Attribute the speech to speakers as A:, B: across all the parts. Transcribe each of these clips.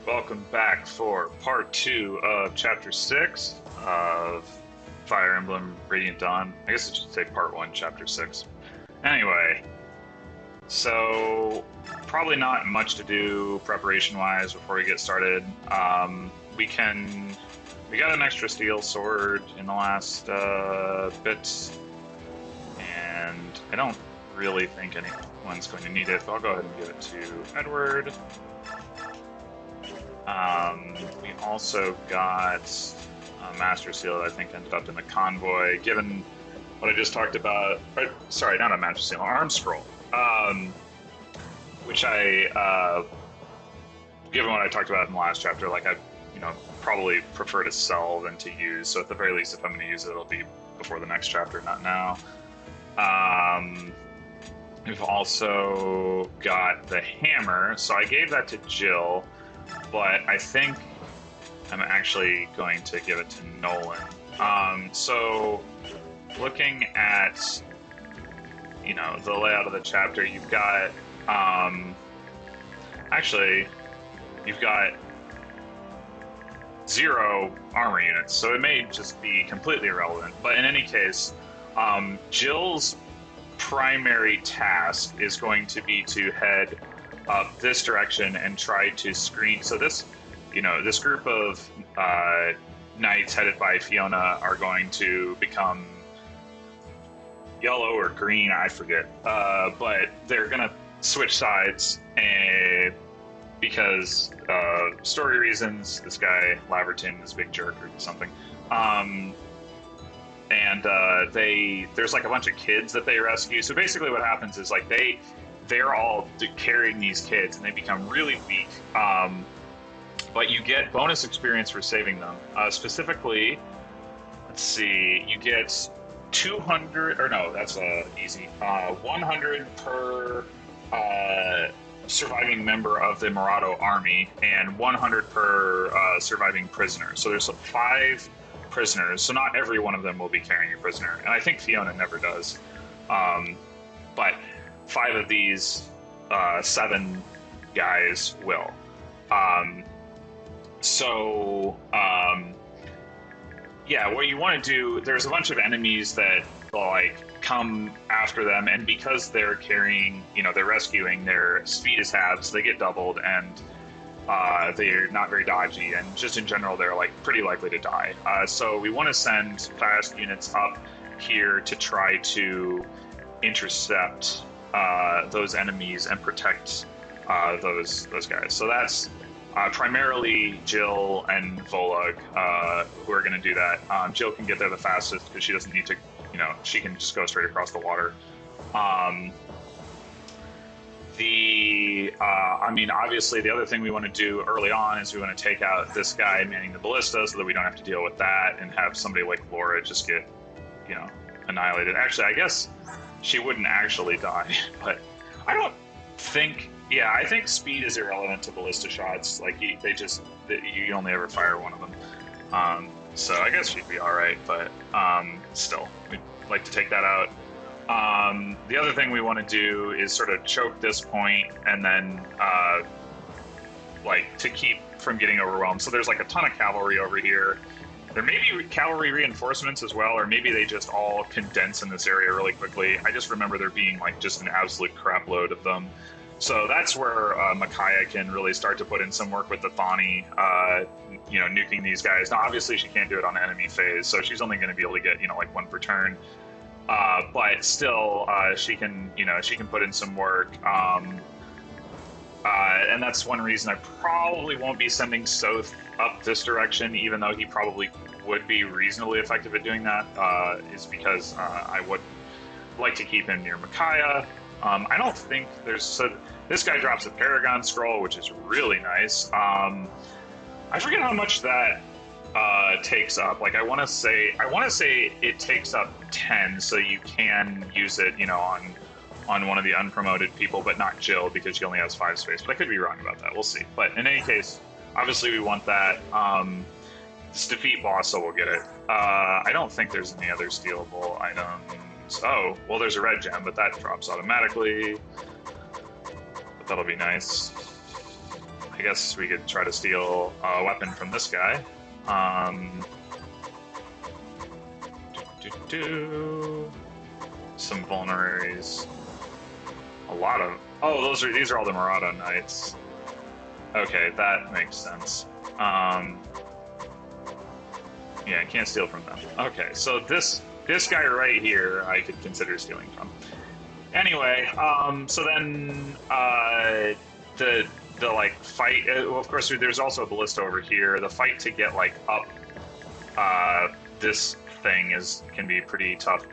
A: Welcome back for part 2 of chapter 6 of Fire Emblem Radiant Dawn. I guess I should say part 1, chapter 6. Anyway, so probably not much to do preparation-wise before we get started. We got an extra steel sword in the last bit, and I don't really think anyone's going to need it, but I'll go ahead and give it to Edward. We also got a Master Seal that I think ended up in the convoy, given what I just talked about. Or, sorry, not a Master Seal, an Arm Scroll. Which given what I talked about in the last chapter, like I, probably prefer to sell than to use. So at the very least, if I'm going to use it, it'll be before the next chapter, not now. We've also got the hammer. So I gave that to Jill, but I think I'm actually going to give it to Nolan. So looking at, the layout of the chapter, you've got, you've got 0 armor units, so it may just be completely irrelevant. But in any case, Jill's primary task is going to be to head up this direction and try to screen. So this, this group of knights headed by Fiona are going to become yellow or green, I forget. But they're gonna switch sides, and because story reasons, this guy Laverton is a big jerk or something. There's like a bunch of kids that they rescue. So basically what happens is like they're all carrying these kids and they become really weak. But you get bonus experience for saving them. Specifically, let's see, you get 200, or no, that's easy. 100 per surviving member of the Murado army and 100 per surviving prisoner. So there's 5 prisoners, so not every one of them will be carrying a prisoner, and I think Fiona never does. But 5 of these 7 guys will. Yeah, what you want to do, there's a bunch of enemies that come after them, and because they're carrying, they're rescuing, their speed is halved, so they get doubled, and they're not very dodgy, and just in general, they're pretty likely to die. So we want to send fast units up here to try to intercept those enemies and protect those guys. So that's primarily Jill and Volug who are going to do that. Jill can get there the fastest because she doesn't need to, she can just go straight across the water. Obviously, the other thing we want to do early on is we want to take out this guy manning the ballista so that we don't have to deal with that and have somebody like Laura just get, annihilated. Actually, I guess she wouldn't actually die, but I don't think. Yeah, I think speed is irrelevant to ballista shots. You only ever fire one of them. So I guess she'd be all right, but still, we'd like to take that out. The other thing we want to do is sort of choke this point and then to keep from getting overwhelmed. So there's a ton of cavalry over here. There may be cavalry reinforcements as well, or maybe they just all condense in this area really quickly. I just remember there being just an absolute crap load of them. So that's where Micaiah can really start to put in some work with the Thani, nuking these guys. Now, obviously, she can't do it on enemy phase, so she's only going to be able to get, 1 per turn. But still, she can put in some work. And that's one reason I probably won't be sending Soth up this direction, even though he probably would be reasonably effective at doing that, is because I would like to keep him near Micaiah. I don't think this guy drops a Paragon Scroll, which is really nice. I forget how much that takes up. I want to say it takes up 10, so you can use it, on one of the unpromoted people, but not Jill because she only has 5 space. But I could be wrong about that. We'll see. But in any case, obviously we want that. This defeat boss, so we'll get it. I don't think there's any other stealable items. Oh, well, there's a red gem, but that drops automatically. But that'll be nice. I I guess we could try to steal a weapon from this guy. Some vulneraries. A lot of... Oh, these are all the Murado Knights. Okay, that makes sense. Yeah, I can't steal from them. Okay, so this guy right here I could consider stealing from. Anyway, so then the like fight. Well, of course, there's also a ballista over here. The fight to get like up this thing can be pretty tough.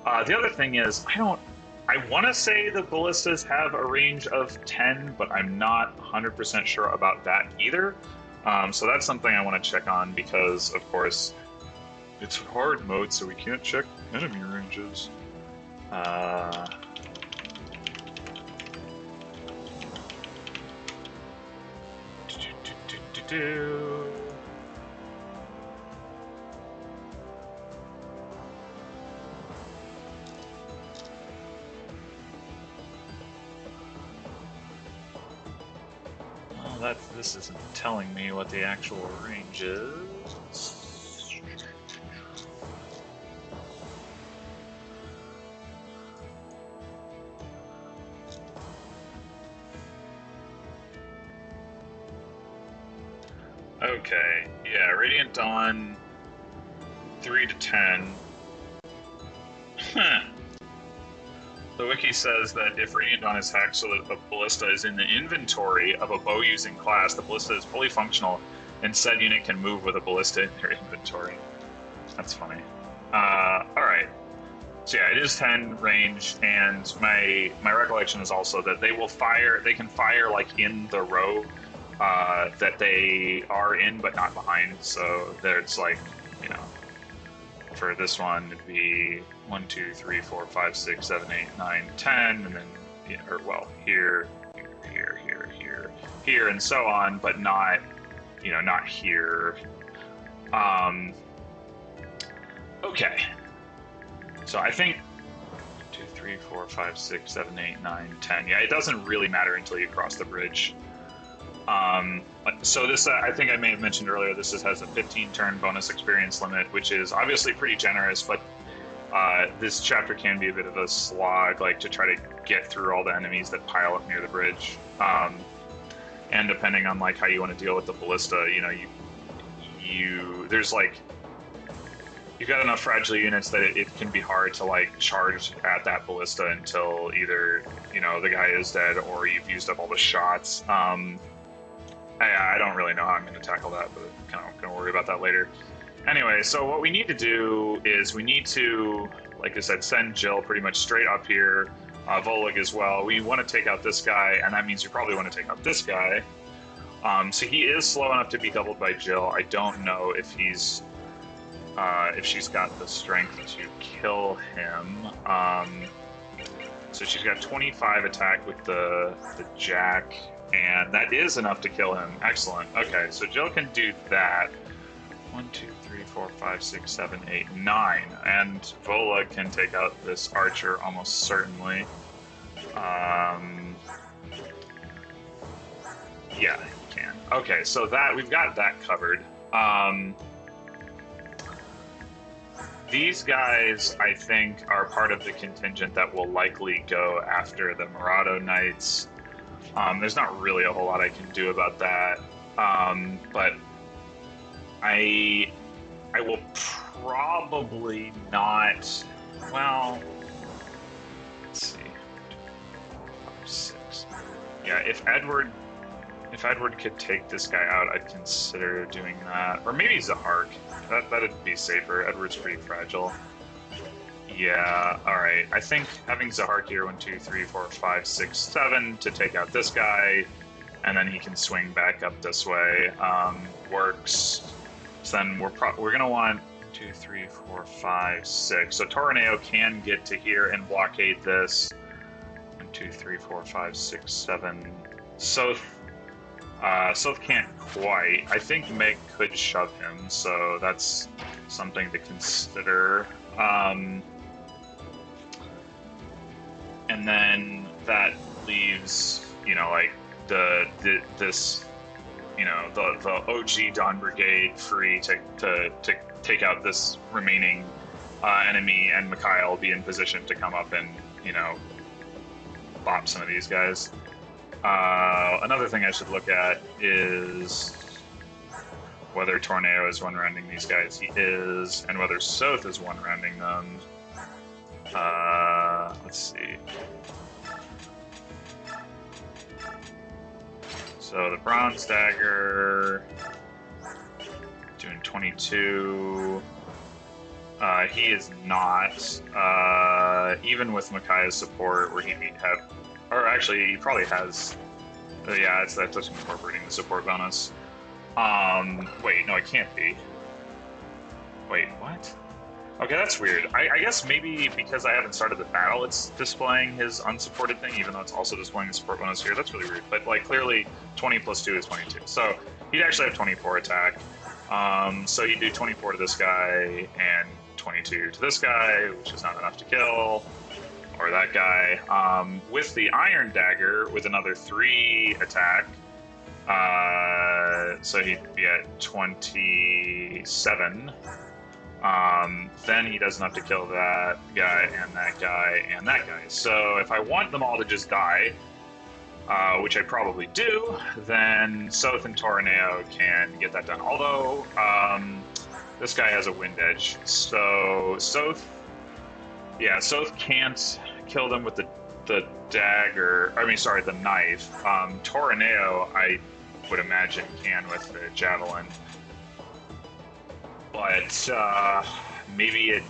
A: The other thing is I want to say the ballistas have a range of 10, but I'm not 100% sure about that either. So that's something I want to check on because, of course, it's hard mode, so we can't check enemy ranges. Well, this isn't telling me what the actual range is. Okay, yeah, Radiant Dawn, 3 to 10. Huh. The wiki says that if Radiant Dawn is hacked so that a ballista is in the inventory of a bow-using class, the ballista is fully functional, and said unit can move with a ballista in their inventory. That's funny. Alright. So yeah, it is 10 range, and my recollection is also that they can fire like in the row that they are in but not behind, so there's like, you know, for this one it'd be 1, 2, 3, 4, 5, 6, 7, 8, 9, 10, and then, or well, here, and so on, but not, you know, not here. Okay. So I think 2, 3, 4, 5, 6, 7, 8, 9, 10. Yeah, it doesn't really matter until you cross the bridge. So this, I think I may have mentioned earlier, this has a 15-turn bonus experience limit, which is obviously pretty generous, but this chapter can be a bit of a slog, like to try to get through all the enemies that pile up near the bridge. And depending on like how you want to deal with the ballista, you know, there's like, you've got enough fragile units that it can be hard to like charge at that ballista until either, you know, the guy is dead or you've used up all the shots. I don't really know how I'm going to tackle that, but kind of going to worry about that later. Anyway, so what we need to do is we need to, like I said, send Jill pretty much straight up here, Volig as well. We want to take out this guy, and that means you probably want to take out this guy. So he is slow enough to be doubled by Jill. I don't know if she's got the strength to kill him. So she's got 25 attack with the jack, and that is enough to kill him. Excellent. Okay, so Jill can do that. 1, 2, 3, 4, 5, 6, 7, 8, 9. And Vola can take out this archer almost certainly. Yeah, he can. Okay, so we've got that covered. These guys, I think, are part of the contingent that will likely go after the Murado Knights. There's not really a whole lot I can do about that, but I will probably not. Well, let's see. 5, 6. Yeah, if Edward could take this guy out, I'd consider doing that. Or maybe Zahark. That'd be safer. Edward's pretty fragile. Yeah, alright. I think having Zahark here, 1, 2, 3, 4, 5, 6, 7 to take out this guy, and then he can swing back up this way, works. So then we're gonna want 2, 3, 4, 5, 6. So Tornado can get to here and blockade this. 1, 2, 3, 4, 5, 6, 7. Soth can't quite. I think Meg could shove him, so that's something to consider. And then that leaves, you know, like this you know, the OG Dawn Brigade free to take out this remaining enemy, and Mikhail be in position to come up and, you know, bop some of these guys. Another thing I should look at is whether Tornado is one-rounding these guys. He is, and whether Soth is one-rounding them. Let's see. So the Bronze Dagger doing 22. He is not, even with Micaiah's support, where he'd have, or actually, he probably has, yeah, that's just incorporating the support bonus. Wait, no, it can't be. Wait, what? Okay, that's weird. I guess maybe because I haven't started the battle, it's displaying his unsupported thing, even though it's also displaying the support bonus here. That's really weird. But, like, clearly, 20 plus 2 is 22. So, he'd actually have 24 attack. So he'd do 24 to this guy, and 22 to this guy, which is not enough to kill. Or that guy. With the Iron Dagger, with another 3 attack, so he'd be at 27. Then he doesn't have to kill that guy, and that guy, and that guy. So if I want them all to just die, which I probably do, then Soth and Tornado can get that done. Although, this guy has a wind edge. So Soth can't kill them with the dagger, I mean, sorry, the knife. Tornado, I would imagine, can with the javelin. But, maybe it...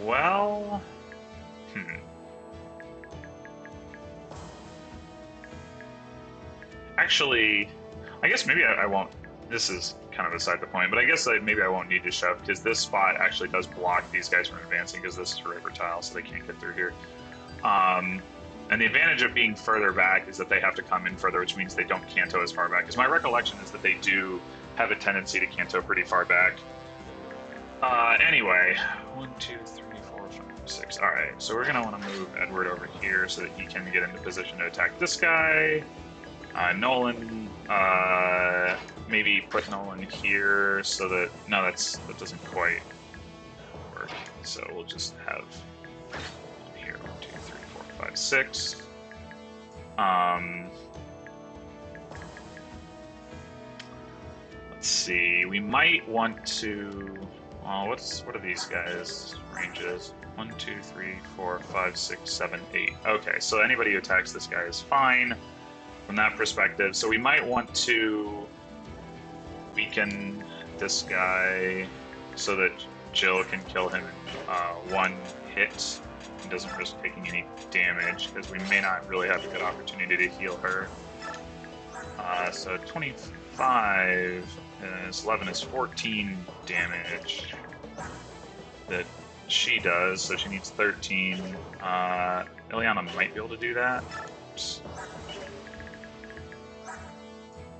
A: Well... Actually, I guess maybe I won't... This is kind of beside the point, but I guess maybe I won't need to shove, because this spot actually does block these guys from advancing, because this is river tile, so they can't get through here. And the advantage of being further back is that they have to come in further, which means they don't canto as far back. Because my recollection is that they do have a tendency to canto pretty far back. Anyway, 1, 2, 3, 4, 5, 6. All right, so we're gonna want to move Edward over here so that he can get into position to attack this guy. Nolan, maybe put Nolan here so that that doesn't quite work. So we'll just have here 1, 2, 3, 4, 5, 6. Let's see. We might want to. What are these guys' ranges? 1, 2, 3, 4, 5, 6, 7, 8. Okay, so anybody who attacks this guy is fine from that perspective. So we might want to weaken this guy so that Jill can kill him in 1 hit and doesn't risk taking any damage, because we may not really have a good opportunity to heal her. So 25 is 11 is 14 damage that she does, so she needs 13. Ileana might be able to do that. Oops.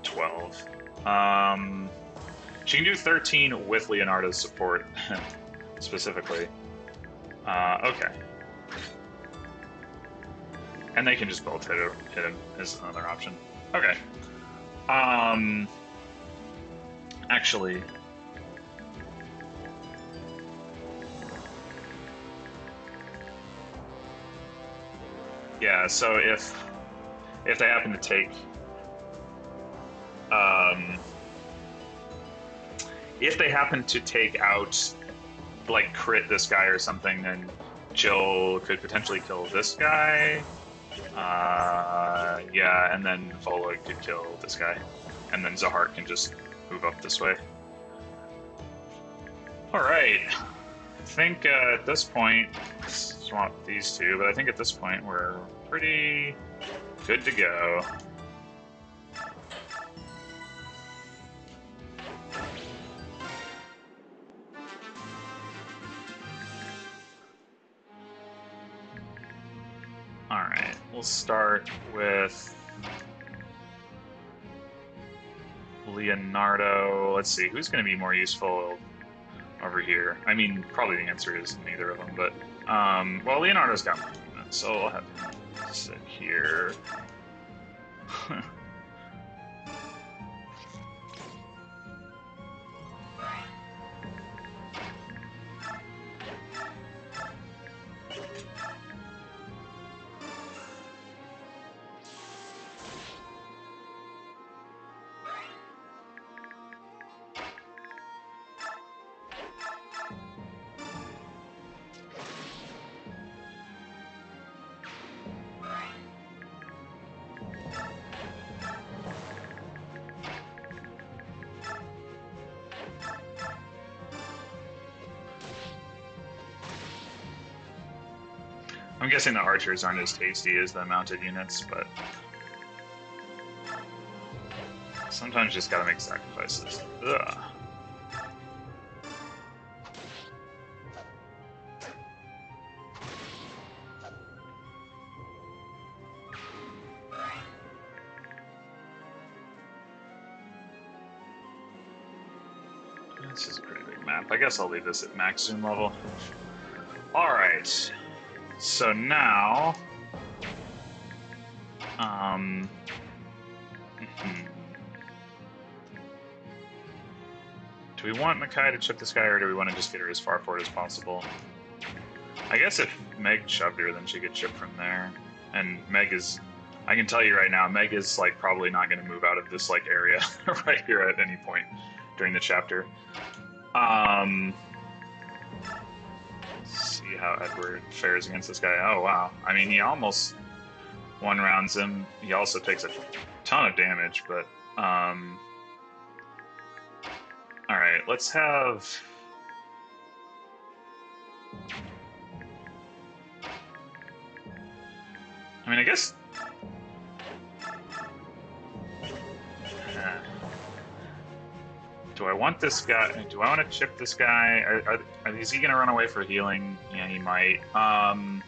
A: 12. She can do 13 with Leonardo's support, specifically. Okay. And they can just both hit him is another option. Okay. Actually... Yeah, so if they happen to take... if they happen to take out, like, crit this guy or something, then Jill could potentially kill this guy. Yeah, and then Volog could kill this guy. And then Zahart can just move up this way. Alright. I think at this point, swap these two, but I think at this point we're pretty good to go. Alright, we'll start with Leonardo. Let's see, who's going to be more useful over here? I mean, probably the answer is neither of them, but, well, Leonardo's got more movement. So I'll have him sit here. I'm guessing the archers aren't as tasty as the mounted units, but sometimes you just gotta make sacrifices. Ugh. This is a pretty big map. I guess I'll leave this at max zoom level. Alright. So now... Do we want Makai to chip this guy, or do we want to just get her as far forward as possible? I guess if Meg shoved her, then she could chip from there. And Meg is... I can tell you right now, Meg is, like, probably not going to move out of this, like, area right here at any point during the chapter. See how Edward fares against this guy. Oh, wow. I mean, he almost one-rounds him. He also takes a ton of damage, but... Alright, let's have... I mean, I guess... Do I want this guy? Do I want to chip this guy? Is he going to run away for healing? Yeah, he might. I'd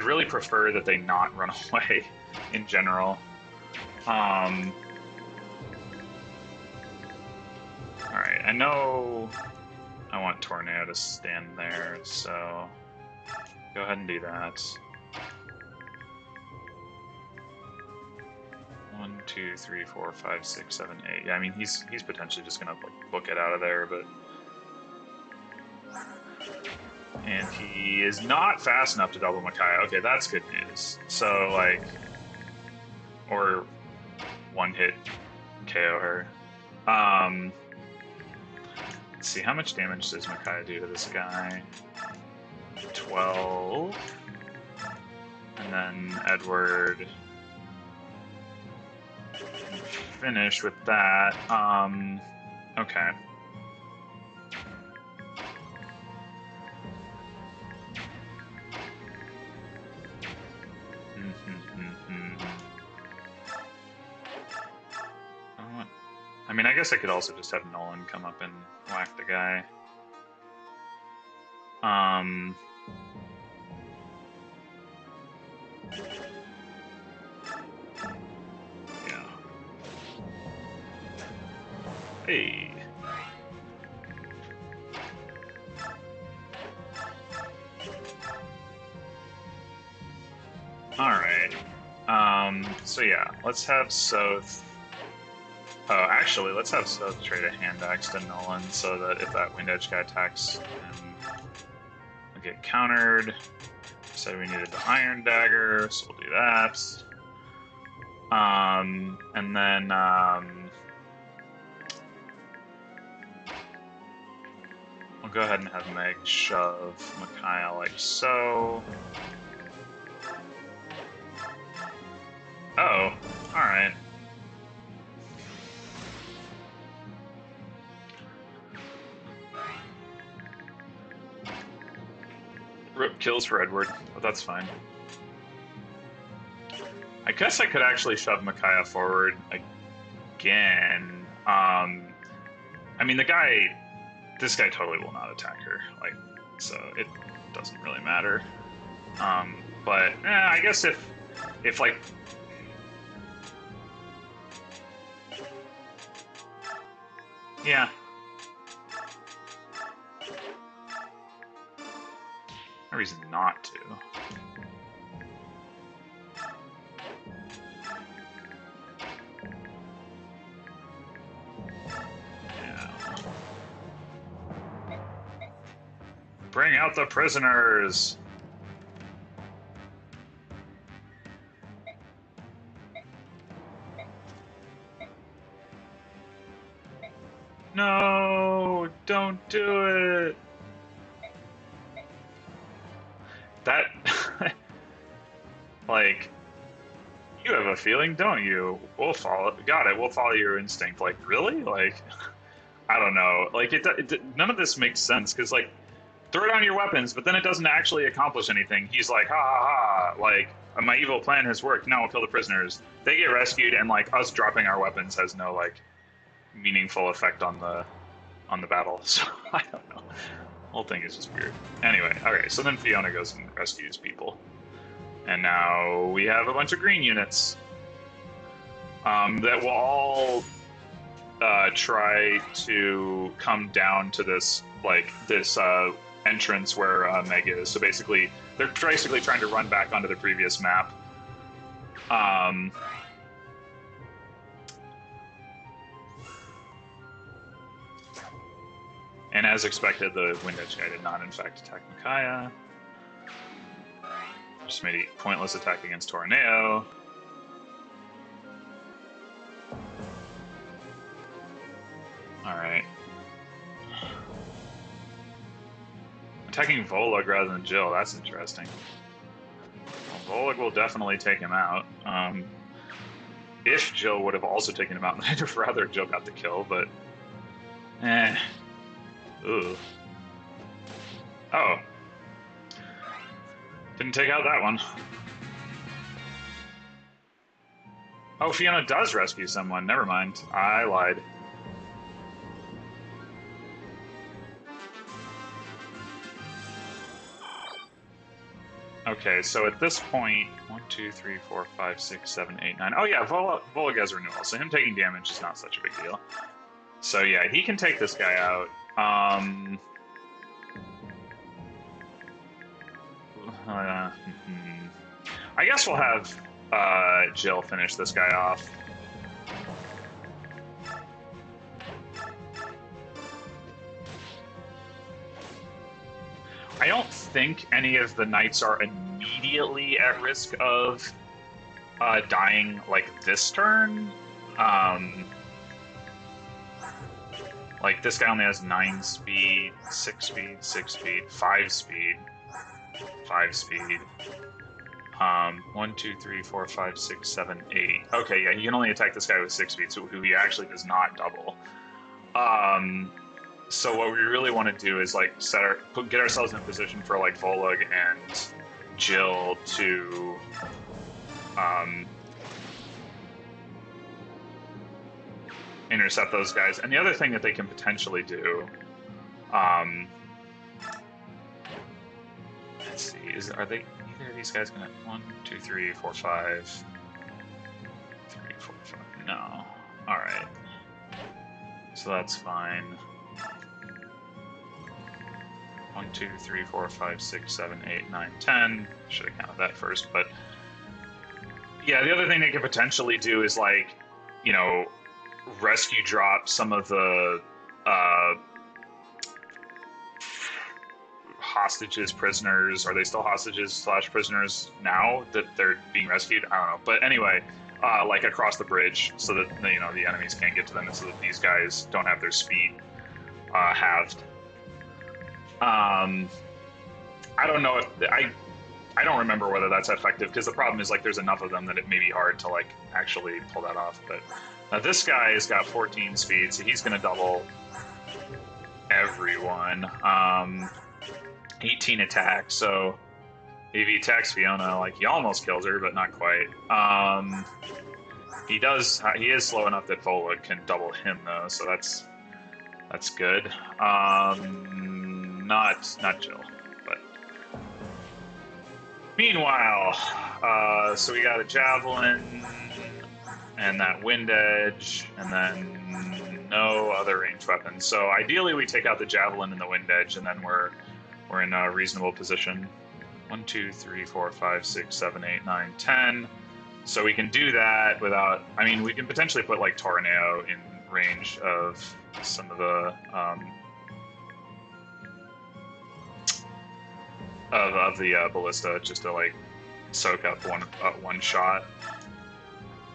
A: really prefer that they not run away in general. Alright, I know I want Tornado to stand there, so go ahead and do that. 1, 2, 3, 4, 5, 6, 7, 8. Yeah, I mean he's potentially just gonna like book it out of there, but and he is not fast enough to double Makai. Okay, that's good news. So like, or one hit KO her. Let's see, how much damage does Makai do to this guy? 12, and then Edward. Finish with that. Okay. I mean, I guess I could also just have Nolan come up and whack the guy. Hey. Alright. So yeah, let's have Soth. Oh, actually, let's have Soth trade a hand axe to Nolan so that if that wind edge guy attacks him, we'll get countered. Said we needed the iron dagger, so we'll do that. And then, we'll go ahead and have Meg shove Micaiah like so. Oh, alright. Rip kills for Edward, but that's fine. I guess I could actually shove Micaiah forward again. I mean, this guy totally will not attack her, like, so it doesn't really matter. But I guess if like, yeah. I No reason not to. Yeah. Bring out the prisoners! No! Don't do it! That... like... You have a feeling, don't you? We'll follow... Got it, we'll follow your instinct. Like, really? Like... I don't know. Like, none of this makes sense, because, like, throw down your weapons, but then it doesn't actually accomplish anything. He's like, ha ha ha, like, my evil plan has worked, now we'll kill the prisoners. They get rescued, and, like, us dropping our weapons has no, like, meaningful effect on the battle. So, I don't know. The whole thing is just weird. Anyway, okay, so then Fiona goes and rescues people. And now we have a bunch of green units that will all try to come down to this, like, this entrance where Meg is. So basically, they're basically trying to run back onto the previous map. And as expected, the Wind Edge guy did not, in fact, attack Micaiah. Just made a pointless attack against Torneo. Alright. Attacking Volug rather than Jill, that's interesting. Well, Volug will definitely take him out. If Jill would have also taken him out, I'd have rather Jill got the kill, but... Ooh. Oh. Didn't take out that one. Oh, Fiona does rescue someone. Never mind. I lied. Okay, so at this point, 1, 2, 3, 4, 5, 6, 7, 8, 9. Oh yeah, Volug has renewal, so him taking damage is not such a big deal. So yeah, he can take this guy out. I guess we'll have Jill finish this guy off. I don't think any of the knights are immediately at risk of dying, like, this turn. Like, this guy only has 9 speed, 6 speed, 6 speed, 5 speed, 5 speed. 1, 2, 3, 4, 5, 6, 7, 8. Okay, yeah, he can only attack this guy with 6 speed, so who he actually does not double. So what we really want to do is, like, get ourselves in a position for, like, Volug and Jill to intercept those guys. And the other thing that they can potentially do, let's see, are they either of these guys gonna 1, 2, 3, 4, 5, 3, 4, 5? No. All right. So that's fine. 1, 2, 3, 4, 5, 6, 7, 8, 9, 10. Should have counted that first, but yeah, the other thing they could potentially do is, like, you know, rescue drop some of the hostages, prisoners. Are they still hostages / prisoners now that they're being rescued? I don't know. But anyway, like, across the bridge, so that, you know, the enemies can't get to them, and so that these guys don't have their speed halved. I don't know if I don't remember whether that's effective, because the problem is, like, there's enough of them that it may be hard to, like, actually pull that off. But this guy has got 14 speed, so he's gonna double everyone. 18 attack, so if he attacks Fiona, like, he almost kills her, but not quite. He is slow enough that Volug can double him, though, so that's good. Not Jill, but meanwhile, so we got a javelin and that wind edge, and then no other ranged weapons. So ideally, we take out the javelin and the wind edge, and then we're in a reasonable position. 1, 2, 3, 4, 5, 6, 7, 8, 9, 10. So we can do that without. I mean, we can potentially put like Tornado in range of some of the of the ballista just to like soak up one shot.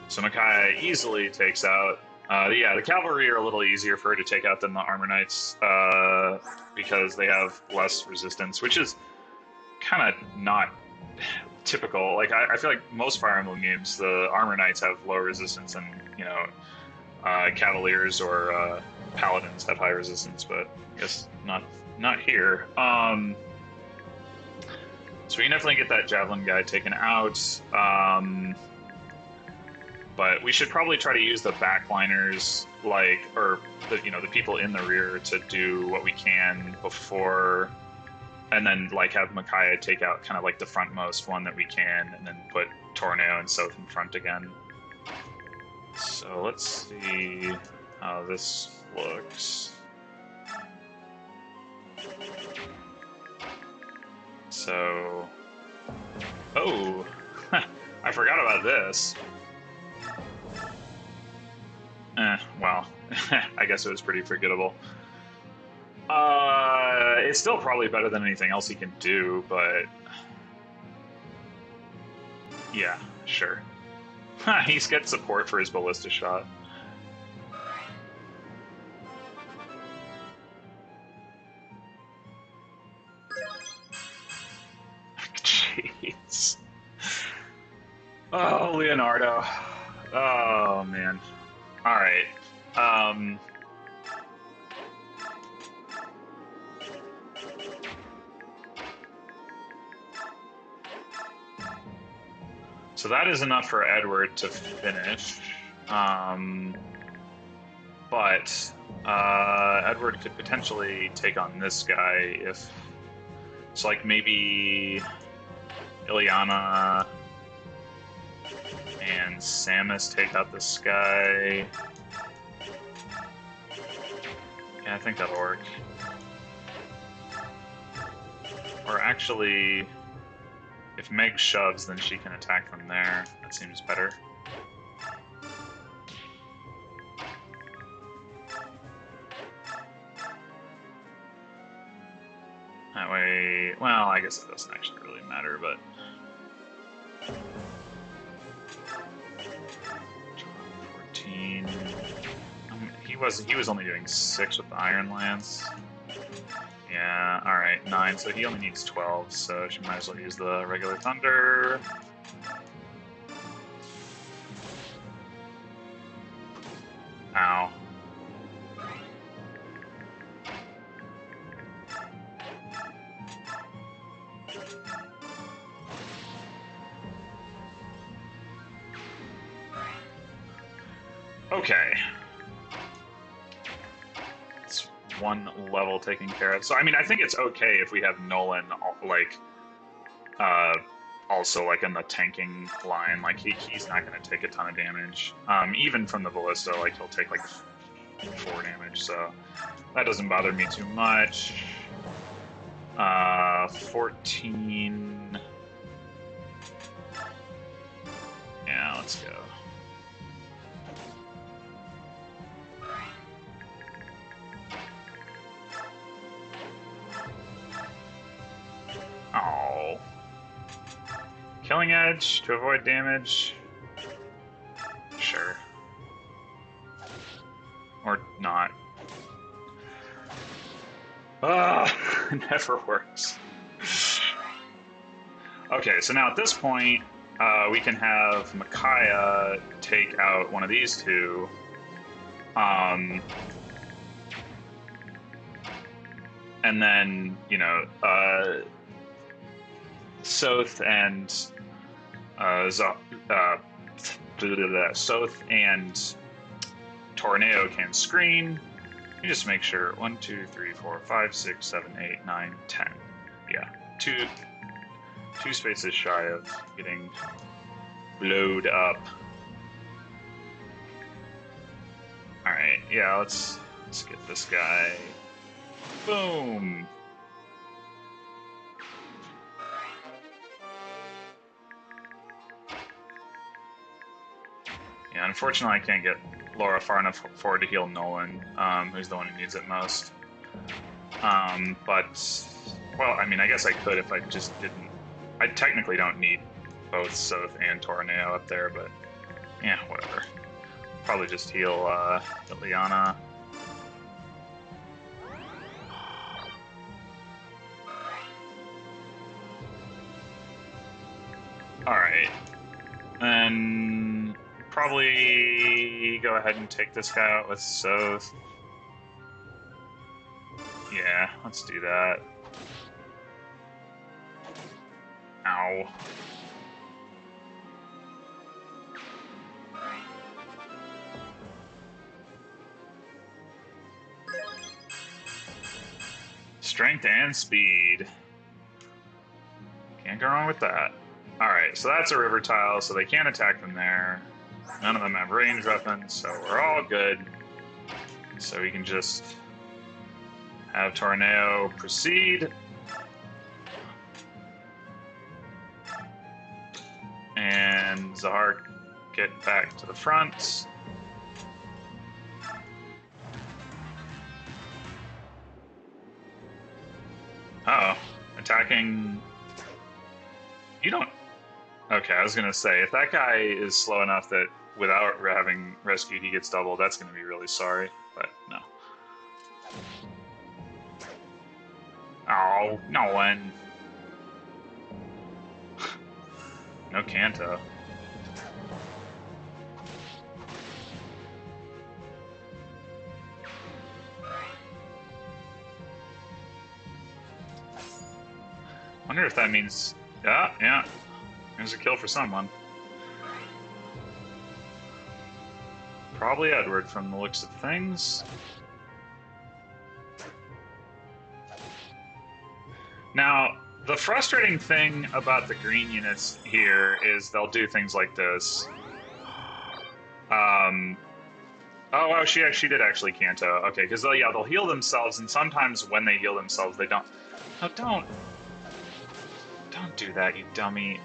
A: So Micaiah easily takes out. Yeah, the cavalry are a little easier for her to take out than the armor knights because they have less resistance, which is kind of not typical. Like I feel like most Fire Emblem games, the armor knights have low resistance, and cavaliers or paladins have high resistance, but I guess not here. So we can definitely get that javelin guy taken out. But we should probably try to use the backliners, or the people in the rear to do what we can before, and then have Micaiah take out kind of like the frontmost one that we can, and then put Tornado and South in front again. So let's see how this looks. So, oh, I forgot about this. Well, I guess it was pretty forgettable. It's still probably better than anything else he can do, but yeah, sure. He's got support for his ballista shot. Jeez. Oh, Leonardo. Oh, man. All right. So that is enough for Edward to finish. But Edward could potentially take on this guy if... So, maybe Ileana and Samus take out this guy. Yeah, I think that'll work. Or actually, if Meg shoves, then she can attack from there. That seems better. That way, well, I guess it doesn't actually really matter, but... 14... he was only doing 6 with the Iron Lance. Yeah, alright, 9, so he only needs 12, so she might as well use the regular Thunder. Ow. Okay. It's one level taken care of. So, I mean, I think it's okay if we have Nolan, also, in the tanking line. He's not going to take a ton of damage. Even from the Ballista, he'll take, 4 damage, so that doesn't bother me too much. 14... Yeah, let's go. Oh. Killing Edge to avoid damage? Sure. Or not. It never works. Okay, so now at this point, we can have Micaiah take out one of these two. And then, Soth and Soth and Tornado can screen. You just make sure 1, 2, 3, 4, 5, 6, 7, 8, 9, 10. Yeah, two spaces shy of getting blowed up. All right, yeah, let's get this guy. Boom. Yeah, unfortunately, I can't get Laura far enough forward to heal Nolan, who's the one who needs it most. But, well, I mean, I guess I could if I just didn't. I technically don't need both Soth and Tornado up there, but yeah, whatever. Probably just heal Liliana. Alright. Then probably go ahead and take this guy out with Soth. Yeah, let's do that. Ow. Strength and speed. Can't go wrong with that. Alright, so that's a river tile, so they can't attack from there. None of them have range weapons, so we're all good. So we can just have Tornado proceed. And Zahar get back to the front. Uh oh, attacking. You don't. Okay, I was gonna say, if that guy is slow enough that without having rescued he gets doubled, that's gonna be really sorry, but no. Oh, no one. No Kanto. Wonder if that means... yeah. There's a kill for someone. Probably Edward from the looks of things. Now, the frustrating thing about the green units here is they'll do things like this. Oh, wow, she did actually Kanto. Okay, because they'll heal themselves, and sometimes when they heal themselves, they don't... No, don't do that, you dummy.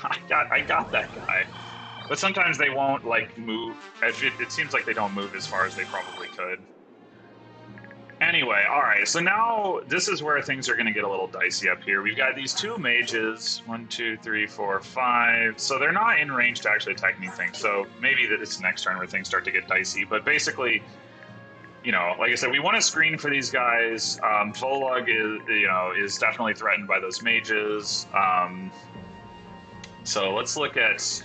A: I got that guy. But sometimes they won't, like, move. It seems like they don't move as far as they probably could. Anyway, alright, so now this is where things are going to get a little dicey up here. We've got these two mages, 1, 2, 3, 4, 5. So they're not in range to actually attack anything. So maybe that it's next turn where things start to get dicey. But basically, you know, like I said, we want to screen for these guys. Volug is definitely threatened by those mages. So let's look at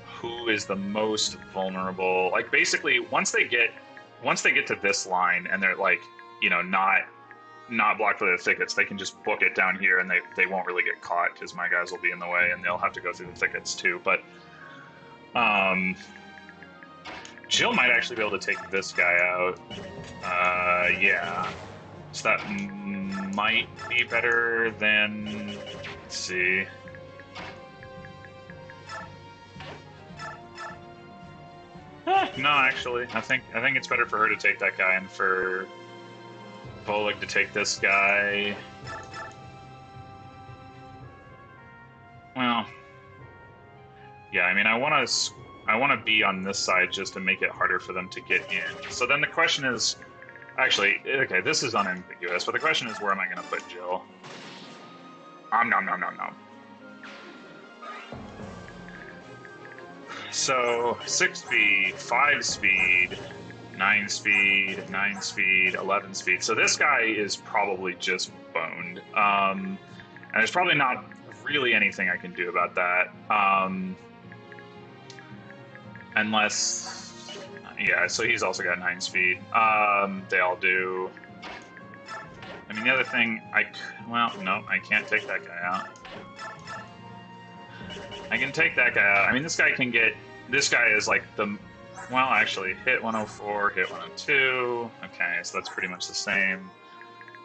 A: who is the most vulnerable. Like basically, once they get to this line and they're like, you know, not blocked by the thickets, they can just book it down here and they won't really get caught because my guys will be in the way and they'll have to go through the thickets too. But Jill might actually be able to take this guy out. Yeah. So that might be better than, let's see. No, actually, I think it's better for her to take that guy and for Volug to take this guy. Well, yeah, I mean, I want to be on this side just to make it harder for them to get in. So then the question is, actually, okay, this is unambiguous, but the question is, where am I going to put Jill? Nom. So 6 speed, 5 speed, 9 speed, 9 speed, 11 speed. So this guy is probably just boned. And there's probably not really anything I can do about that. Unless, yeah, so he's also got 9 speed. They all do. I mean, the other thing, well, no, I can't take that guy out. I can take that guy out. I mean, this guy is like the, well, actually, hit 104, hit 102. Okay, so that's pretty much the same.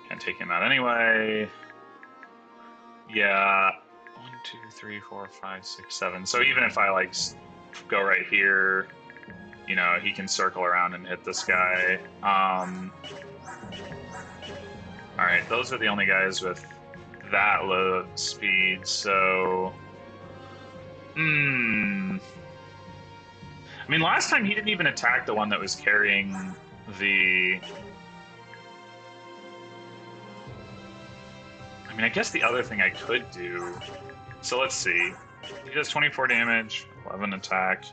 A: Can't take him out anyway. Yeah, 1, 2, 3, 4, 5, 6, 7. So even if I, like, go right here, you know, he can circle around and hit this guy. Alright, those are the only guys with that low speed, so... I mean, last time he didn't even attack the one that was carrying the... I mean, I guess the other thing I could do... So let's see. He does 24 damage, 11 attack.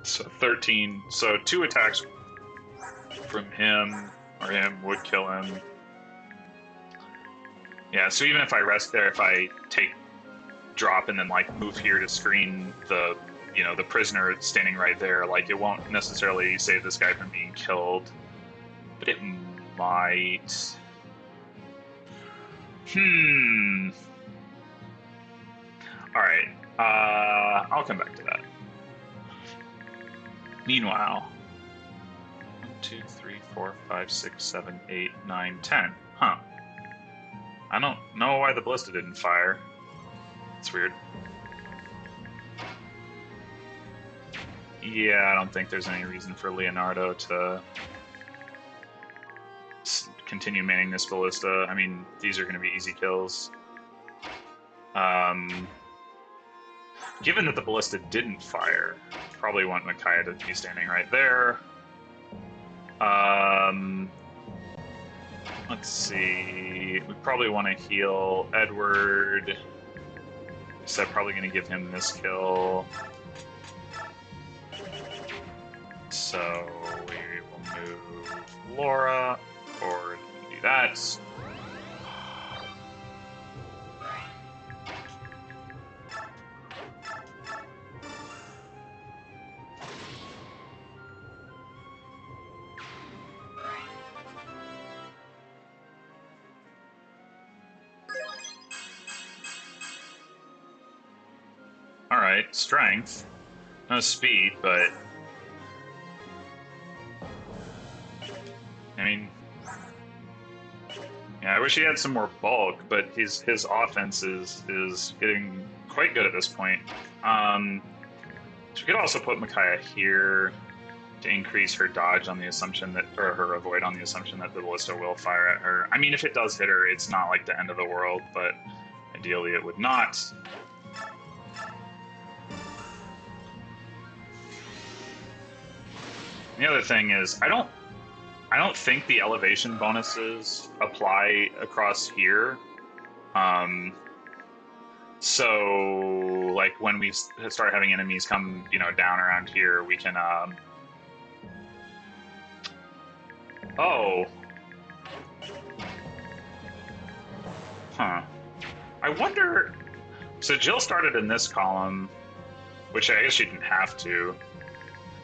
A: So 13. So 2 attacks from him or him would kill him. Yeah, so even if I rest there, if I take drop and then like move here to screen the, you know, the prisoner standing right there, like it won't necessarily save this guy from being killed, but it might. All right, I'll come back to that. Meanwhile, 1, 2, 3, 4, 5, 6, 7, 8, 9, 10. Huh. I don't know why the ballista didn't fire. It's weird. Yeah, I don't think there's any reason for Leonardo to continue manning this ballista. I mean, these are going to be easy kills. Given that the ballista didn't fire, probably want Micaiah to be standing right there. Let's see. We probably want to heal Edward. So I'm probably going to give him this kill. So we will move Laura, or do that. Alright, strength. No speed, but... I mean... Yeah, I wish he had some more bulk, but his offense is getting quite good at this point. So we could also put Micaiah here to increase her dodge on the assumption that, or her avoid on the assumption that the ballista will fire at her. I mean, if it does hit her, it's not like the end of the world, but ideally it would not. The other thing is, I don't think the elevation bonuses apply across here. So, like, when we start having enemies come, you know, down around here, we can, Oh. Huh. I wonder... So Jill started in this column, which I guess she didn't have to.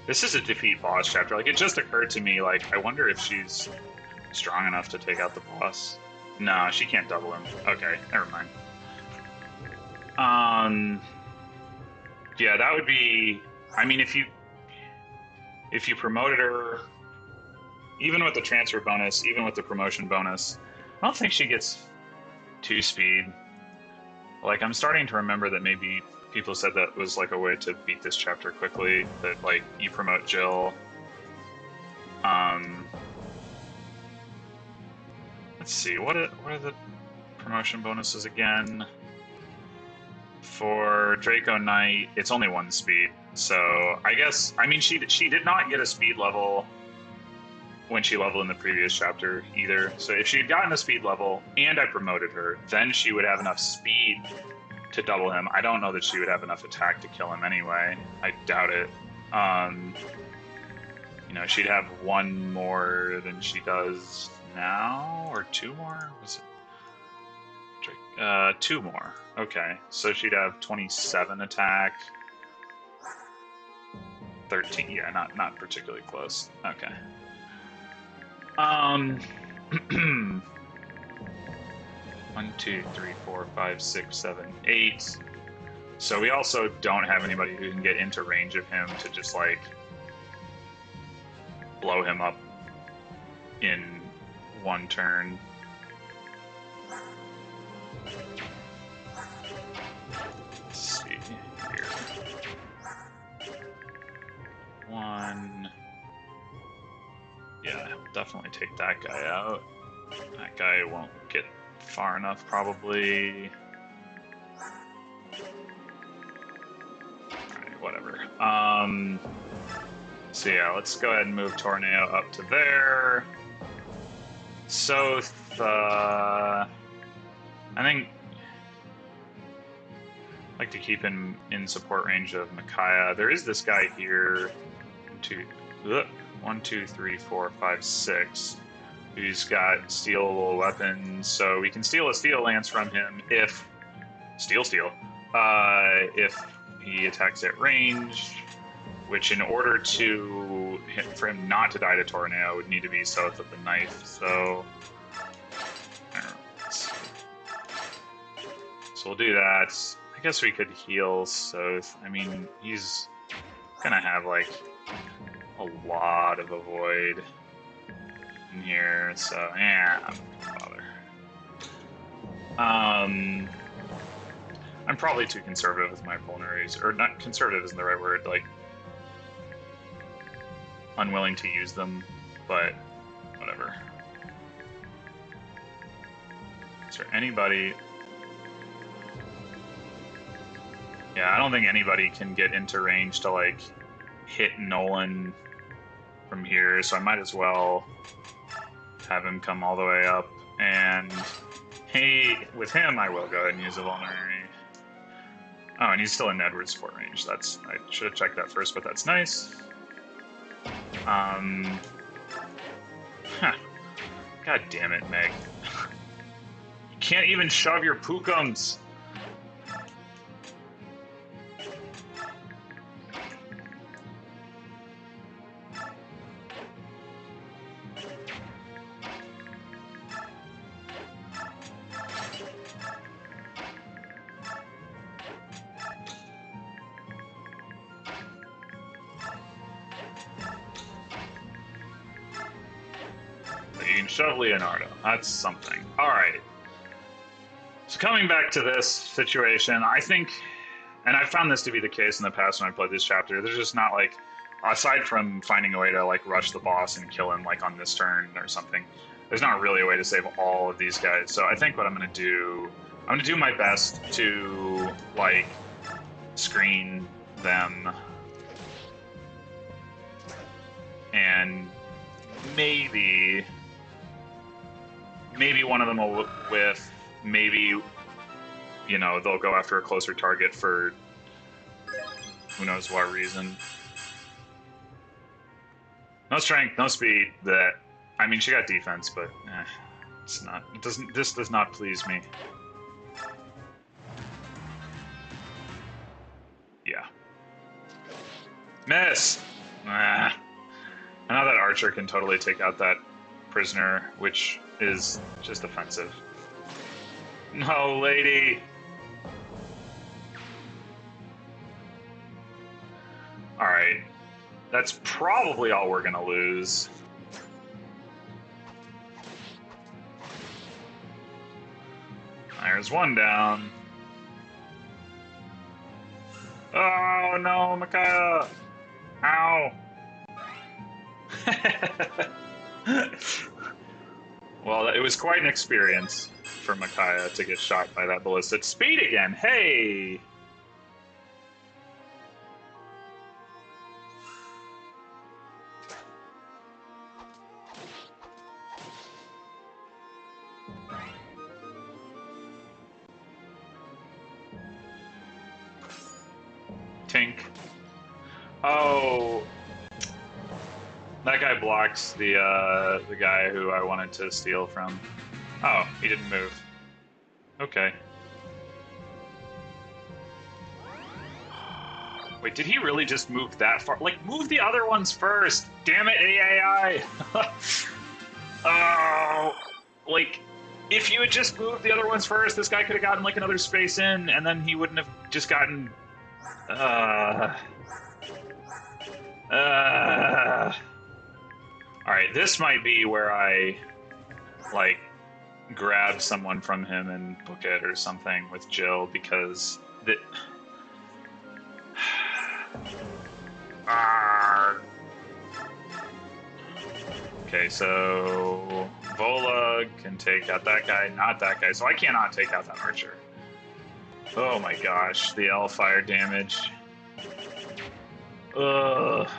A: This is a defeat boss chapter. Like, it just occurred to me, like, I wonder if she's strong enough to take out the boss. No, she can't double him. Okay, never mind. Yeah, that would be... I mean, if you promoted her, even with the transfer bonus, even with the promotion bonus, I don't think she gets 2 speed. Like, I'm starting to remember that maybe people said that was like a way to beat this chapter quickly, that like you promote Jill. Let's see, what are the promotion bonuses again? For Draco Knight, it's only 1 speed. So I guess, I mean, she did not get a speed level when she leveled in the previous chapter either. So if she had gotten a speed level and I promoted her, then she would have enough speed to double him. I don't know that she would have enough attack to kill him anyway. I doubt it. You know, she'd have 1 more than she does now, or 2 more? Was it 2 more. Okay, so she'd have 27 attack. 13. Yeah, not particularly close. Okay. 1, 2, 3, 4, 5, 6, 7, 8. So we also don't have anybody who can get into range of him to just like blow him up in 1 turn. Let's see here. 1. Yeah, definitely take that guy out. That guy won't get far enough, probably. Alright, whatever. So yeah, let's go ahead and move Tornado up to there. Soth, I think I'd like to keep him in support range of Micaiah. There is this guy here. 1, 2, 3, 4, 5, 6. Who's got stealable weapons, so we can steal a steel lance from him if if he attacks at range, which in order for him not to die to Tornado would need to be south of the knife. So we'll do that. I guess we could heal Soth. I mean, he's gonna have like a lot of avoid in here, so yeah, I'm not gonna bother. I'm probably too conservative with my vulneraries, or not conservative isn't the right word, like unwilling to use them, but whatever. Is there anybody? Yeah, I don't think anybody can get into range to like hit Nolan from here, so I might as well have him come all the way up. And hey, with him, I will go ahead and use a vulnerary. Oh, and he's still in Edward's support range. I should have checked that first, but that's nice. Huh. God damn it, Meg. You can't even shove your Pookums. Shove Leonardo. That's something. All right. So coming back to this situation, I think, and I've found this to be the case in the past when I played this chapter, there's just not like, aside from finding a way to like rush the boss and kill him like on this turn or something, there's not really a way to save all of these guys. So I think what I'm going to do my best to like screen them and maybe one of them will whiff, maybe, you know, they'll go after a closer target for who knows what reason. No strength, no speed, I mean, she got defense, but this does not please me. Yeah. Miss! I know that Archer can totally take out that prisoner, which is just offensive. No, lady! Alright. That's probably all we're gonna lose. There's one down. Oh no, Micaiah! Ow! Well, it was quite an experience for Micaiah to get shot by that ballistic speed again. Hey! Tink. Oh, that guy blocks the guy who I wanted to steal from. Oh, he didn't move. Okay. Wait, did he really just move that far? Like, move the other ones first! Damn it, AI! Oh, like, if you had just moved the other ones first, this guy could have gotten, like, another space in, and then he wouldn't have just gotten... Alright, this might be where I, like, grab someone from him and book it or something with Jill, because... Okay, so Vola can take out that guy, not that guy, so I cannot take out that archer. Oh my gosh, the L fire damage. Ugh.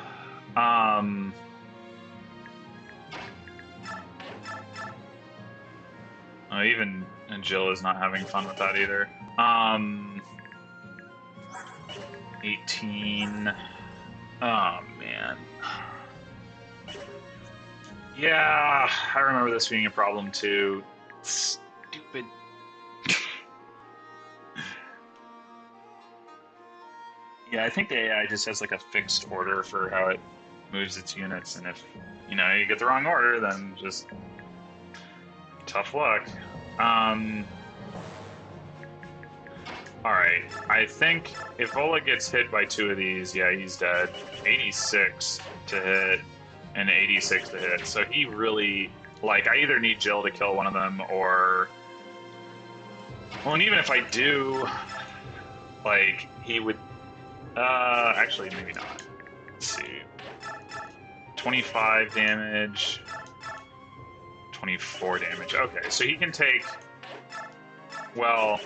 A: Even Jill is not having fun with that either. 18. Oh, man. Yeah, I remember this being a problem too. Stupid. Yeah, I think the AI just has like a fixed order for how it moves its units, and if you get the wrong order, then just tough luck. Alright, I think if Vola gets hit by 2 of these, yeah, he's dead. 86 to hit and 86 to hit. So he really, like, I either need Jill to kill one of them or... Well, and even if I do, like, he would... actually, maybe not. Let's see. 25 damage. 24 damage. Okay, so he can take... Well...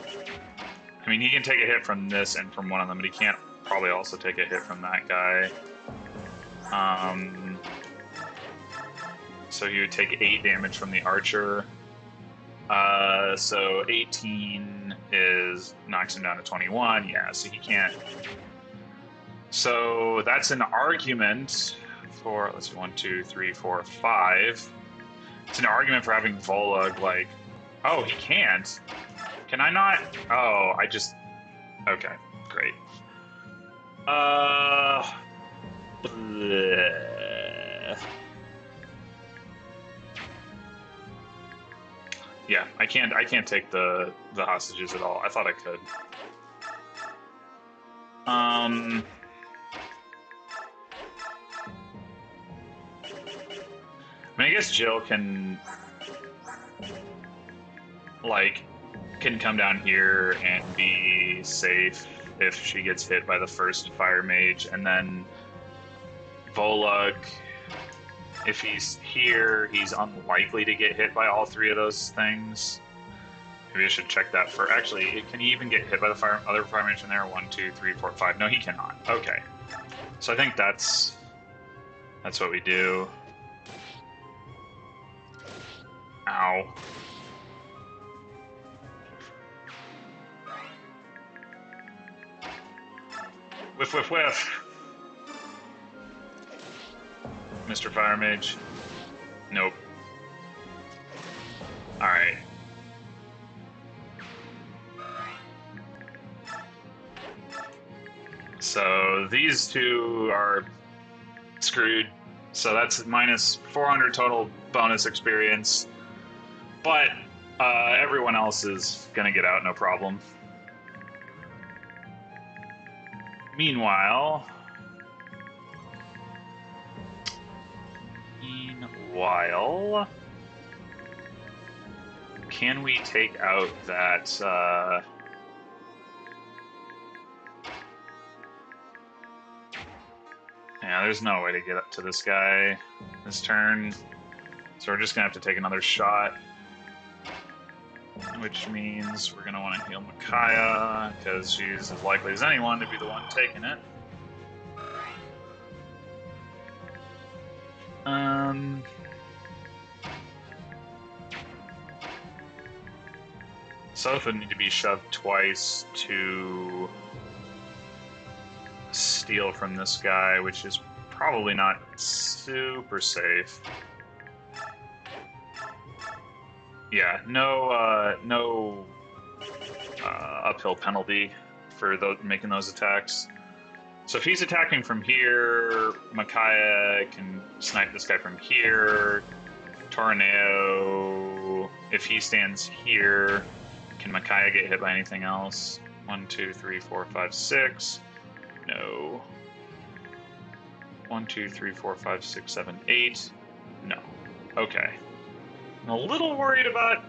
A: I mean, he can take a hit from this and from one of them, but he can't probably also take a hit from that guy. So he would take 8 damage from the archer. So 18 knocks him down to 21. Yeah, so he can't. So that's an argument for, let's see, 1, 2, 3, 4, 5. It's an argument for having Volug, like, oh, he can't. Can I not? Oh, I just... Okay, great. Bleh. Yeah, I can't take the hostages at all. I thought I could. I mean, I guess Jill can, like, can come down here and be safe if she gets hit by the first fire mage, and then Volug, if he's here, he's unlikely to get hit by all 3 of those things. Maybe I should check that for... Actually, can he even get hit by the other fire mage in there? 1, 2, 3, 4, 5. No, he cannot. Okay. So I think that's what we do. Ow. Whiff, whiff, whiff. Mr. Fire Mage. Nope. Alright. So these 2 are screwed. So that's minus 400 total bonus experience. But everyone else is gonna get out no problem. Meanwhile, can we take out that, yeah, there's no way to get up to this guy this turn, so we're just gonna have to take another shot, which means we're gonna want to heal Micaiah, because she's as likely as anyone to be the one taking it. Soph would need to be shoved twice to steal from this guy, which is probably not super safe. Yeah, no uphill penalty for making those attacks. So if he's attacking from here, Micaiah can snipe this guy from here. Tornado, if he stands here, can Micaiah get hit by anything else? 1, 2, 3, 4, 5, 6. No. 1, 2, 3, 4, 5, 6, 7, 8. No. Okay. I'm a little worried about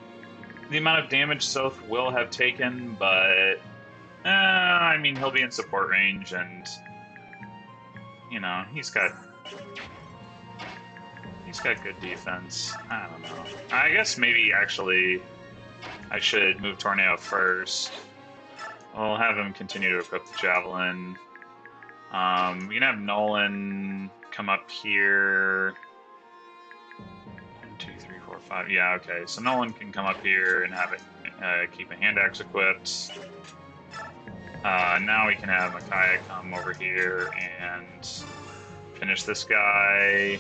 A: the amount of damage Soph will have taken, but I mean, he'll be in support range, and he's got good defense. I don't know. I guess maybe actually I should move Tornado first. I'll have him continue to equip the Javelin. We can have Nolan come up here. 1, 2, 3, 4, 5. Yeah, okay. So Nolan can come up here and have it keep a hand axe equipped. Now we can have Micaiah come over here and finish this guy.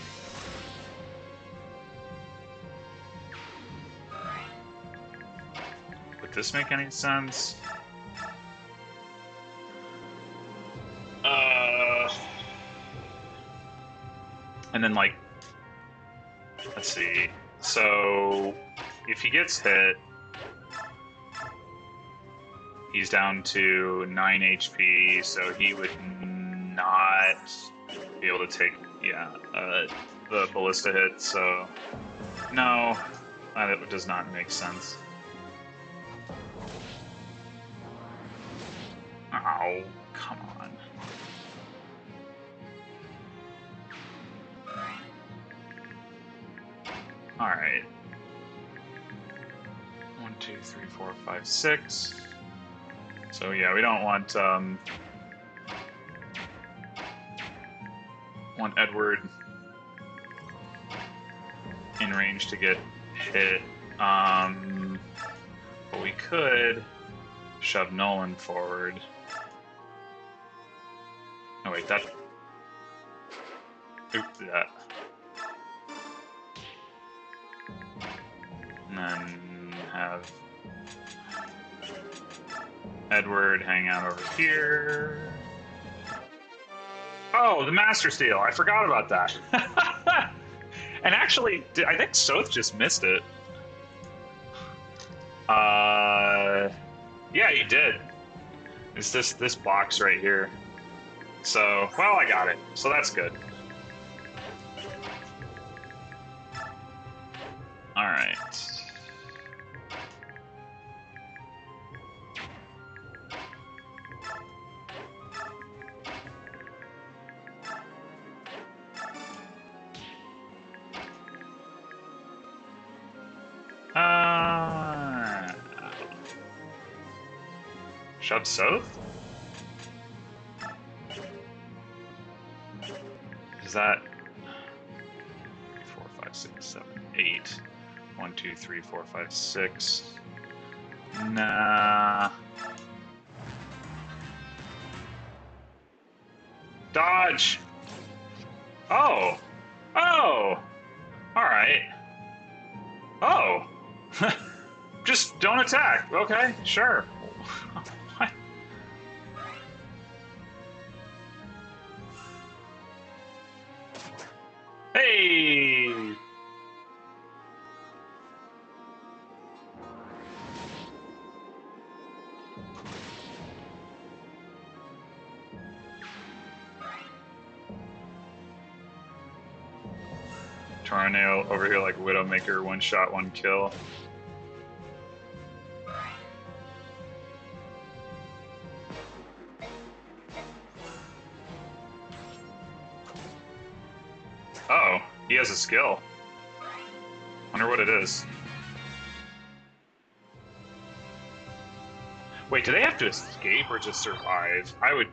A: Would this make any sense? And then, like, let's see. So, if he gets hit, he's down to 9 HP, so he would not be able to take, the ballista hit, so no, that does not make sense. Oh, come on. Alright. 1, 2, 3, 4, 5, 6. So yeah, we don't want Edward in range to get hit. But we could shove Nolan forward. Oh wait, that. Oop, that. And then have Edward hang out over here. Oh, the Master Steel. I forgot about that. And actually, I think Soth just missed it. Yeah, he did. It's this box right here. So, well, I got it. So that's good. All right. Shove Soth? Is that 3, 4, 5, 6, 7, 8? 1, 2, 3, 4, 5, 6. Nah. Dodge! Oh! Oh! Alright. Oh! Just don't attack. Okay, sure. What? Hey! Tornado over here like Widowmaker, 1 shot, 1 kill. Oh, he has a skill. Wonder what it is. Wait, do they have to escape or just survive? I would...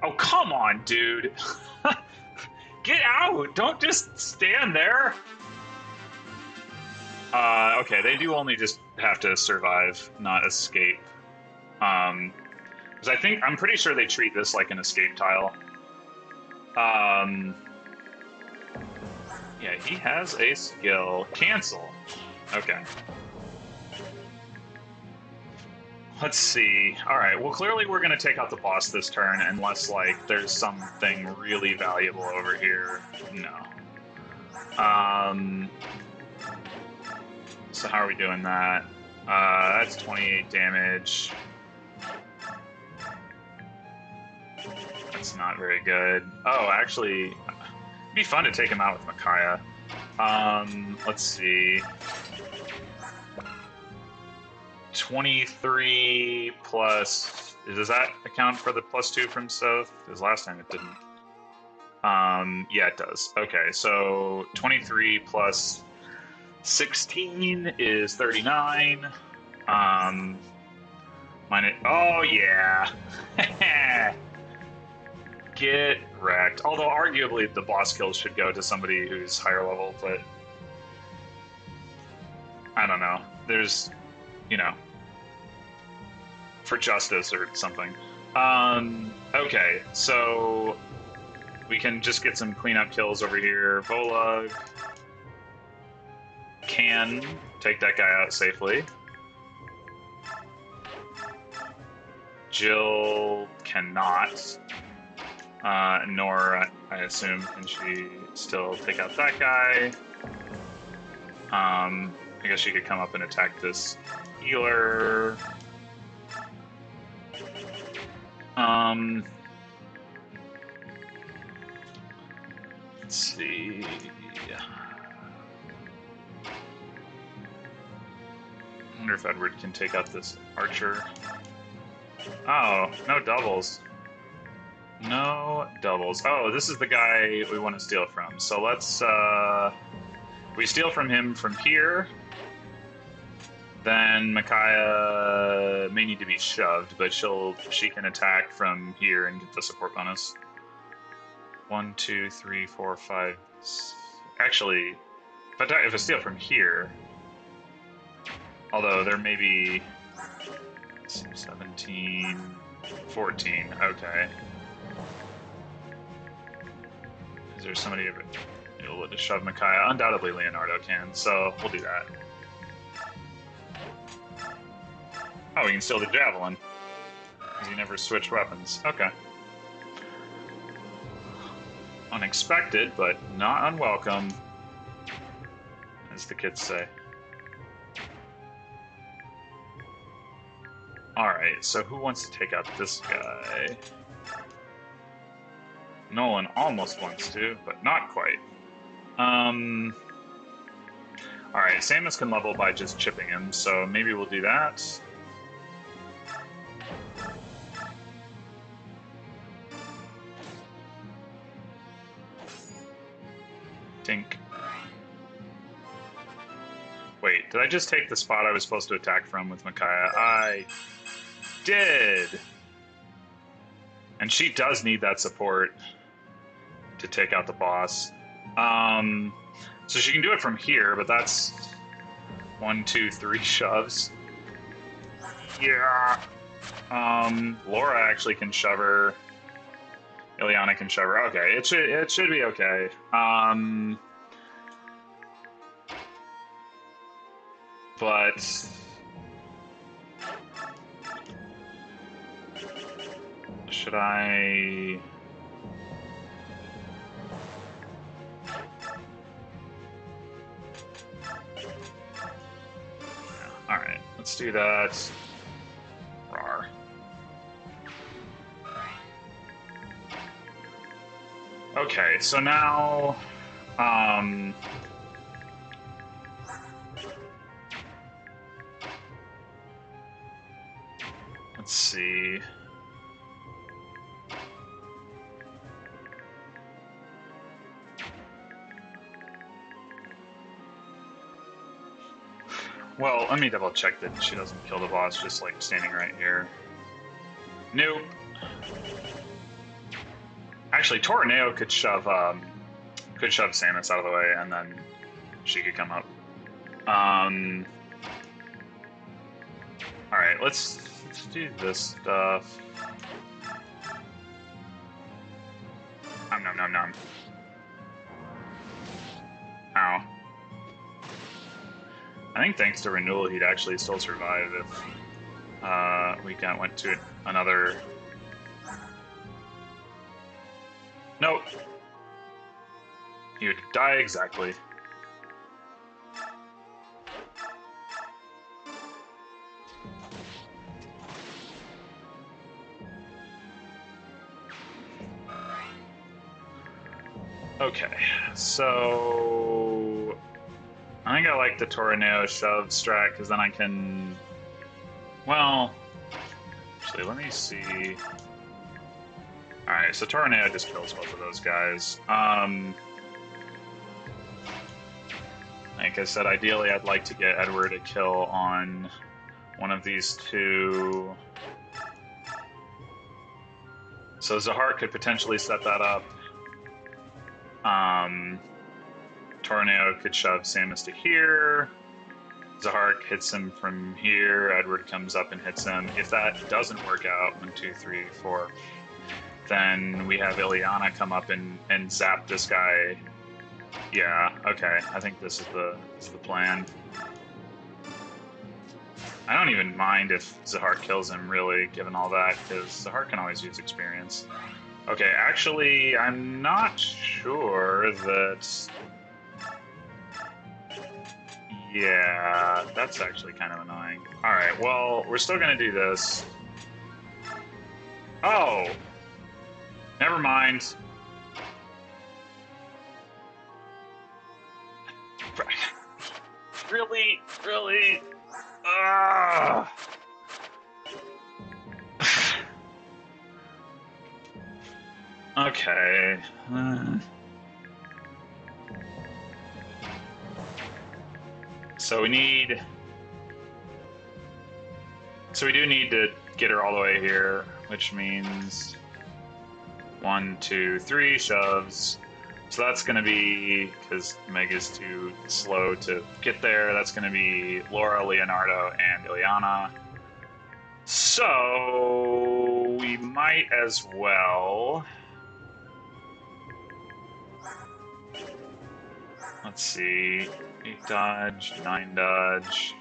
A: Oh, come on, dude! Get out! Don't just stand there! Okay, they do only just have to survive, not escape. Because I'm pretty sure they treat this like an escape tile. Yeah, he has a skill. Cancel. Okay. Let's see. Alright, well, clearly we're going to take out the boss this turn, unless, like, there's something really valuable over here. No. So how are we doing that? That's 28 damage. That's not very good. Oh, actually, it'd be fun to take him out with Micaiah. Let's see. 23 plus... Does that account for the +2 from Soth? Because last time it didn't. Yeah, it does. Okay, so 23 plus 16 is 39. Minus... Oh, yeah! Get wrecked. Although, arguably, the boss kills should go to somebody who's higher level, but I don't know. There's, you know, for justice or something. Okay, so we can just get some cleanup kills over here. Volug can take that guy out safely. Jill cannot. Nor, I assume, can she still take out that guy. I guess she could come up and attack this healer. Let's see. I wonder if Edward can take out this archer. Oh, no doubles. No doubles. Oh, this is the guy we want to steal from. So let's, we steal from him from here. Then Micaiah may need to be shoved, but she can attack from here and get the support bonus. 1, 2, 3, 4, 5. Actually, if I steal from here, although there may be 17, 14. Okay. Is there somebody able to shove Micaiah? Undoubtedly Leonardo can, so we'll do that. Oh, we can steal the javelin. Because he never switched weapons. Okay. Unexpected, but not unwelcome, as the kids say. Alright, so who wants to take out this guy? Nolan almost wants to, but not quite. Alright, Samus can level by just chipping him, so maybe we'll do that. Tink. Wait, did I just take the spot I was supposed to attack from with Micaiah? I did! And she does need that support to take out the boss. So she can do it from here, but that's 1, 2, 3 shoves. Yeah. Laura actually can shove her. Ileana can shove her. Okay, it should be okay. But should I? All right, let's do that. Rawr. Okay, so now, let's see. Well, let me double check that she doesn't kill the boss just like standing right here. Nope. Actually, Tornado could shove Samus out of the way, and then she could come up. All right, let's do this stuff. Nom nom nom. Ow. I think thanks to Renewal, he'd actually still survive if we went to another. Nope. He would die exactly. Okay, so I think I like the Tornado shove strat because then I can. Well, actually, let me see. Alright, so Tornado just kills both of those guys. Like I said, ideally I'd like to get Edward a kill on one of these two So Zahar could potentially set that up. Tornado could shove Samus to here. Zahar hits him from here. Edward comes up and hits him. If that doesn't work out, 1, 2, 3, 4, then we have Ileana come up and zap this guy. Yeah, okay. I think this is the plan. I don't even mind if Zahar kills him, really, given all that, because Zahar can always use experience. Okay, actually, I'm not sure that... Yeah, that's actually kind of annoying. Alright, well, we're still gonna do this. Oh! Never mind. Really? Really? Okay. So we need... So we do need to get her all the way here, which means 1, 2, 3 shoves. So that's going to be, because Mega's too slow to get there, that's going to be Laura, Leonardo, and Ileana. So we might as well... Let's see, 8 dodge, 9 dodge.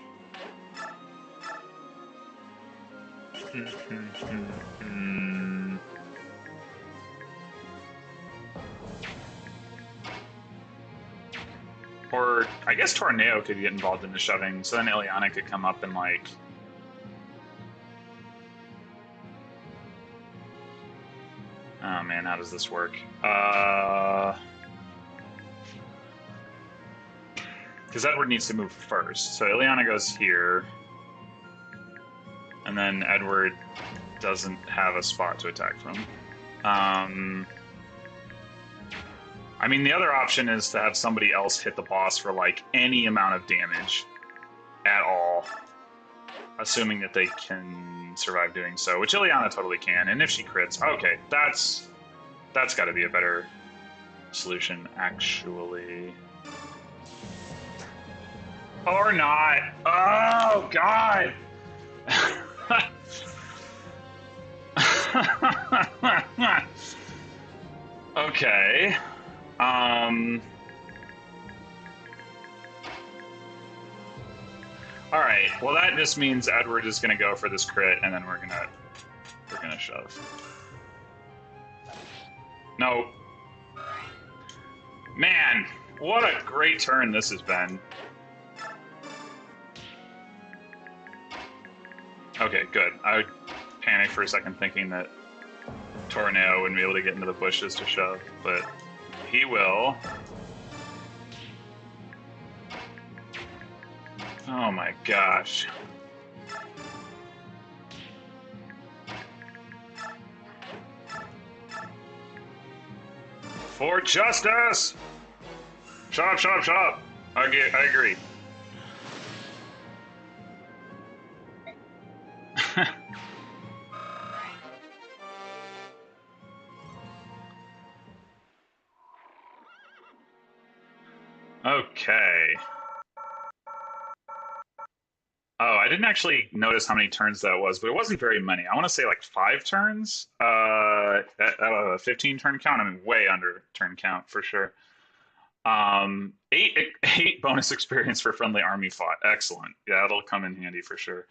A: Or, I guess Tornado could get involved in the shoving, so then Ileana could come up and, like... Oh man, how does this work? Because Edward needs to move first, so Ileana goes here. And then Edward doesn't have a spot to attack from. I mean, the other option is to have somebody else hit the boss for, like, any amount of damage at all, assuming that they can survive doing so, which Ileana totally can, and if she crits, okay, that's got to be a better solution, actually. Or not. Oh, God! Okay. All right. Well, that just means Edward is gonna go for this crit, and then we're gonna shove. No. Man, what a great turn this has been. Okay, good. I panicked for a second thinking that Tornado wouldn't be able to get into the bushes to shove, but he will. Oh my gosh. For justice! Shove, shove, shove! I agree. Okay. Oh, I didn't actually notice how many turns that was, but it wasn't very many. I want to say like 5 turns. At a 15 turn count, I mean way under turn count for sure. 8 bonus experience for friendly army fought. Excellent. Yeah, it'll come in handy for sure.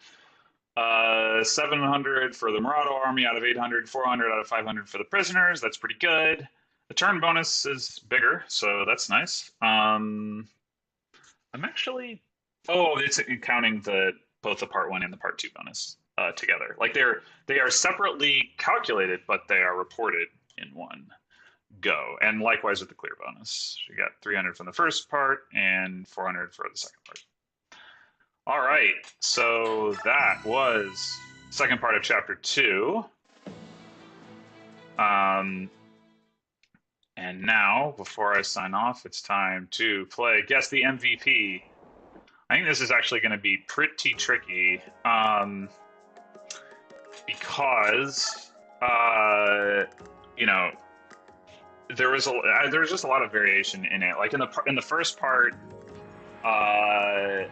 A: 700 for the Murado army out of 800, 400 out of 500 for the prisoners. That's pretty good. The turn bonus is bigger, so that's nice. I'm actually... Oh, it's counting both the part 1 and the part 2 bonus together. Like they are separately calculated, but they are reported in one go. And likewise with the clear bonus. You got 300 from the first part and 400 for the second part. All right, so that was second part of chapter 2. And now, before I sign off, it's time to play Guess the MVP. I think this is actually going to be pretty tricky because you know, there was just a lot of variation in it. Like in the first part, uh,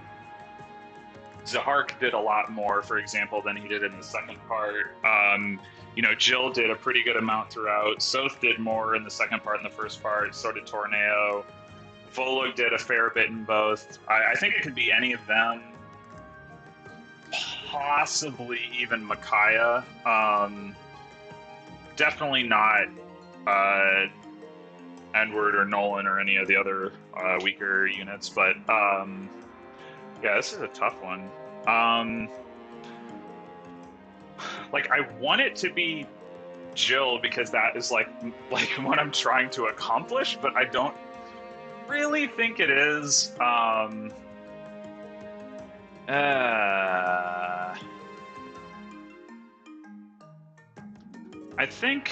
A: Zahark did a lot more, for example, than he did in the second part. Jill did a pretty good amount throughout. Soth did more in the second part than the first part. So did Torneo. Volug did a fair bit in both. I think it could be any of them. Possibly even Micaiah. Definitely not Edward or Nolan or any of the other weaker units. But yeah, this is a tough one. Like, I want it to be Jill because that is like what I'm trying to accomplish, but I don't really think it is. I think,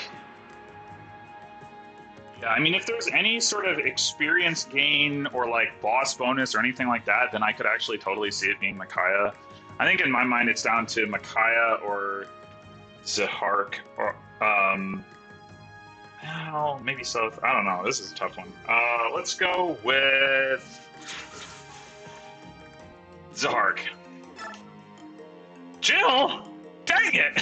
A: yeah, I mean, if there's any sort of experience gain or like boss bonus or anything like that, then I could actually totally see it being Micaiah. I think in my mind it's down to Micaiah or Zahark or well, maybe Soth. I don't know. This is a tough one. Let's go with Zahark. Jill! Dang it!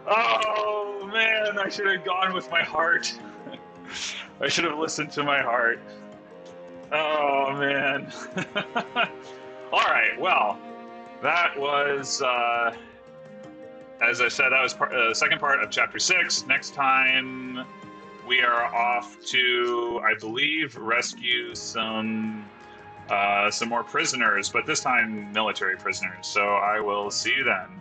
A: Oh man, I should have gone with my heart. I should have listened to my heart. Oh man. All right, well, that was, as I said, that was the second part of Chapter 6. Next time, we are off to, I believe, rescue some more prisoners, but this time military prisoners. So I will see you then.